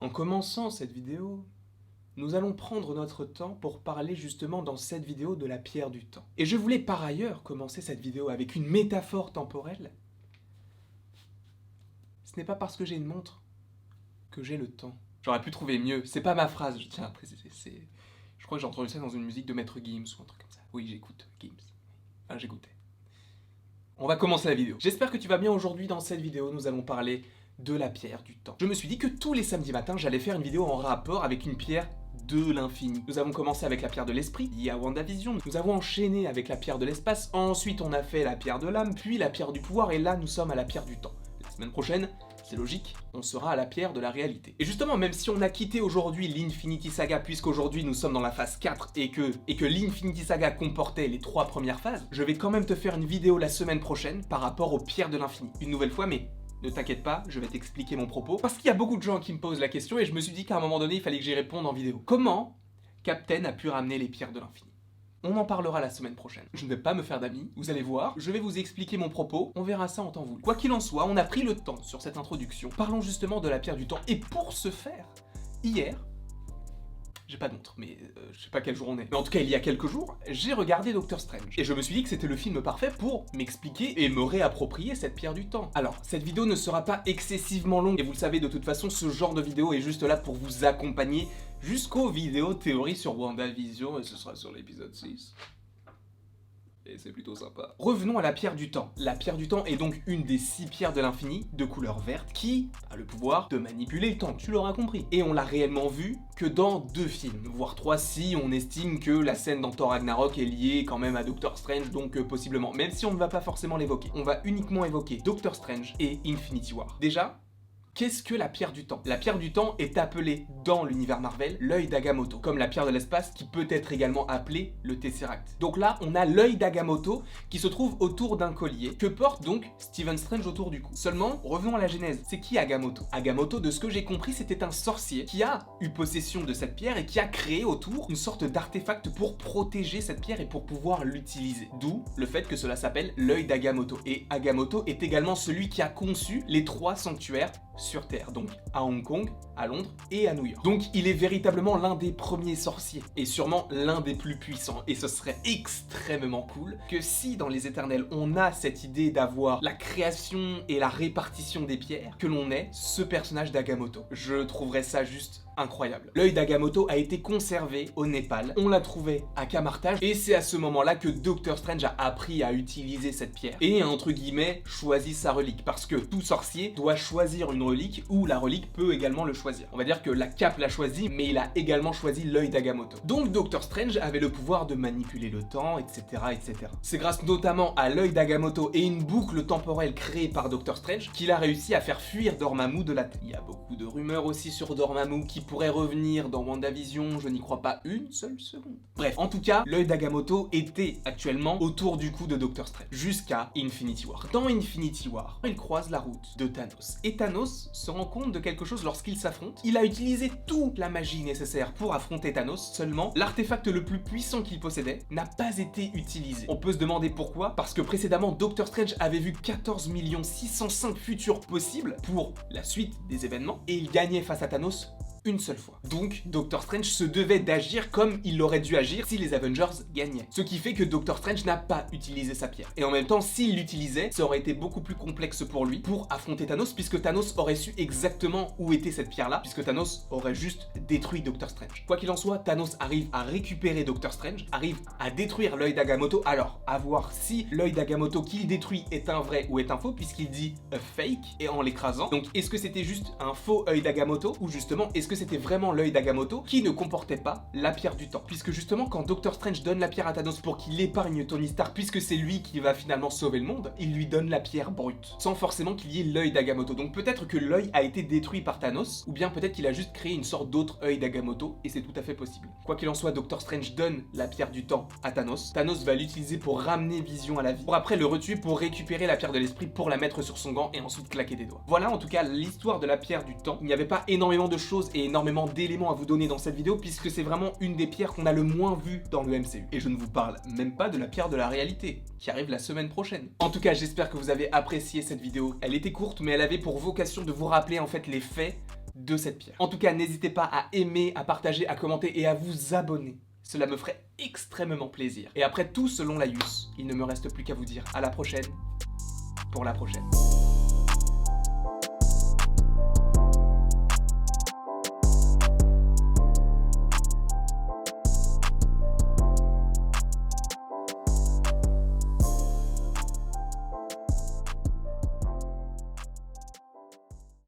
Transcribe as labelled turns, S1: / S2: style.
S1: En commençant cette vidéo, nous allons prendre notre temps pour parler justement dans cette vidéo de la pierre du temps. Et je voulais par ailleurs commencer cette vidéo avec une métaphore temporelle. Ce n'est pas parce que j'ai une montre que j'ai le temps. J'aurais pu trouver mieux, c'est pas ma phrase, je tiens à préciser. Je crois que j'ai entendu ça dans une musique de Maître Gims ou un truc comme ça. Oui, j'écoute Gims. Enfin, j'écoutais. On va commencer la vidéo. J'espère que tu vas bien aujourd'hui. Dans cette vidéo, nous allons parler de la pierre du temps. Je me suis dit que tous les samedis matins, j'allais faire une vidéo en rapport avec une pierre de l'infini. Nous avons commencé avec la pierre de l'esprit, liée à WandaVision. Nous avons enchaîné avec la pierre de l'espace. Ensuite, on a fait la pierre de l'âme, puis la pierre du pouvoir, et là, nous sommes à la pierre du temps. La semaine prochaine, c'est logique, on sera à la pierre de la réalité. Et justement, même si on a quitté aujourd'hui l'Infinity Saga, puisqu'aujourd'hui nous sommes dans la phase 4 et que l'Infinity Saga comportait les 3 premières phases, je vais quand même te faire une vidéo la semaine prochaine par rapport aux pierres de l'infini. Une nouvelle fois, mais ne t'inquiète pas, je vais t'expliquer mon propos, parce qu'il y a beaucoup de gens qui me posent la question et je me suis dit qu'à un moment donné, il fallait que j'y réponde en vidéo. Comment Captain a pu ramener les pierres de l'infini? On en parlera la semaine prochaine. Je ne vais pas me faire d'amis, vous allez voir, je vais vous expliquer mon propos, on verra ça en temps voulu. Quoi qu'il en soit, on a pris le temps sur cette introduction, parlons justement de la pierre du temps, et pour ce faire, hier, j'ai pas de montre, mais je sais pas quel jour on est. Mais en tout cas, il y a quelques jours, j'ai regardé Doctor Strange. Et je me suis dit que c'était le film parfait pour m'expliquer et me réapproprier cette pierre du temps. Alors, cette vidéo ne sera pas excessivement longue, et vous le savez, de toute façon, ce genre de vidéo est juste là pour vous accompagner jusqu'aux vidéos théories sur WandaVision, et ce sera sur l'épisode 6. Et c'est plutôt sympa. Revenons à la pierre du temps. La pierre du temps est donc une des 6 pierres de l'infini, de couleur verte, qui a le pouvoir de manipuler le temps, tu l'auras compris. Et on l'a réellement vu que dans 2 films, voire 3 si on estime que la scène dans Thor Ragnarok est liée quand même à Doctor Strange, donc possiblement, même si on ne va pas forcément l'évoquer. On va uniquement évoquer Doctor Strange et Infinity War. Déjà, qu'est-ce que la pierre du temps? La pierre du temps est appelée dans l'univers Marvel l'œil d'Agamotto, comme la pierre de l'espace qui peut être également appelée le Tesseract. Donc là, on a l'œil d'Agamotto qui se trouve autour d'un collier que porte donc Stephen Strange autour du cou. Seulement, revenons à la genèse. C'est qui Agamotto? Agamotto, de ce que j'ai compris, c'était un sorcier qui a eu possession de cette pierre et qui a créé autour une sorte d'artefact pour protéger cette pierre et pour pouvoir l'utiliser. D'où le fait que cela s'appelle l'œil d'Agamotto. Et Agamotto est également celui qui a conçu les 3 sanctuaires sur Terre, donc à Hong Kong, à Londres et à New York. Donc il est véritablement l'un des premiers sorciers, et sûrement l'un des plus puissants, et ce serait extrêmement cool que si dans les Éternels on a cette idée d'avoir la création et la répartition des pierres, que l'on ait ce personnage d'Agamotto. Je trouverais ça juste incroyable. L'œil d'Agamotto a été conservé au Népal, on l'a trouvé à Camartage, et c'est à ce moment-là que Doctor Strange a appris à utiliser cette pierre, et entre guillemets choisi sa relique, parce que tout sorcier doit choisir une relique, ou la relique peut également le choisir. On va dire que la cape l'a choisi, mais il a également choisi l'œil d'Agamotto. Donc Doctor Strange avait le pouvoir de manipuler le temps, etc. etc. C'est grâce notamment à l'œil d'Agamotto et une boucle temporelle créée par Doctor Strange qu'il a réussi à faire fuir Dormammu de la Terre. Il y a beaucoup de rumeurs aussi sur Dormammu qui pourrait revenir dans WandaVision, je n'y crois pas une seule seconde. Bref, en tout cas, l'œil d'Agamotto était actuellement autour du cou de Doctor Strange, jusqu'à Infinity War. Dans Infinity War, il croise la route de Thanos. Et Thanos se rend compte de quelque chose lorsqu'ils s'affrontent. Il a utilisé toute la magie nécessaire pour affronter Thanos, seulement l'artefact le plus puissant qu'il possédait n'a pas été utilisé. On peut se demander pourquoi, parce que précédemment, Doctor Strange avait vu 14 605 futurs possibles pour la suite des événements, et il gagnait face à Thanos une seule fois. Donc, Doctor Strange se devait d'agir comme il aurait dû agir si les Avengers gagnaient. Ce qui fait que Doctor Strange n'a pas utilisé sa pierre. Et en même temps, s'il l'utilisait, ça aurait été beaucoup plus complexe pour lui pour affronter Thanos, puisque Thanos aurait su exactement où était cette pierre-là, puisque Thanos aurait juste détruit Doctor Strange. Quoi qu'il en soit, Thanos arrive à récupérer Doctor Strange, arrive à détruire l'œil d'Agamotto. Alors, à voir si l'œil d'Agamotto qu'il détruit est un vrai ou est un faux, puisqu'il dit a fake, et en l'écrasant. Donc, est-ce que c'était juste un faux œil d'Agamotto, ou justement, est-ce que c'était vraiment l'œil d'Agamotto qui ne comportait pas la pierre du temps? Puisque justement, quand Doctor Strange donne la pierre à Thanos pour qu'il épargne Tony Stark, puisque c'est lui qui va finalement sauver le monde, il lui donne la pierre brute, sans forcément qu'il y ait l'œil d'Agamotto. Donc peut-être que l'œil a été détruit par Thanos, ou bien peut-être qu'il a juste créé une sorte d'autre œil d'Agamotto, et c'est tout à fait possible. Quoi qu'il en soit, Doctor Strange donne la pierre du temps à Thanos. Thanos va l'utiliser pour ramener Vision à la vie, pour après le retuer pour récupérer la pierre de l'esprit, pour la mettre sur son gant et ensuite claquer des doigts. Voilà en tout cas l'histoire de la pierre du temps. Il n'y avait pas énormément de choses et énormément d'éléments à vous donner dans cette vidéo, puisque c'est vraiment une des pierres qu'on a le moins vues dans le MCU. Et je ne vous parle même pas de la pierre de la réalité, qui arrive la semaine prochaine. En tout cas, j'espère que vous avez apprécié cette vidéo. Elle était courte, mais elle avait pour vocation de vous rappeler en fait les faits de cette pierre. En tout cas, n'hésitez pas à aimer, à partager, à commenter et à vous abonner. Cela me ferait extrêmement plaisir. Et après tout, selon Laïus, il ne me reste plus qu'à vous dire à la prochaine pour la prochaine.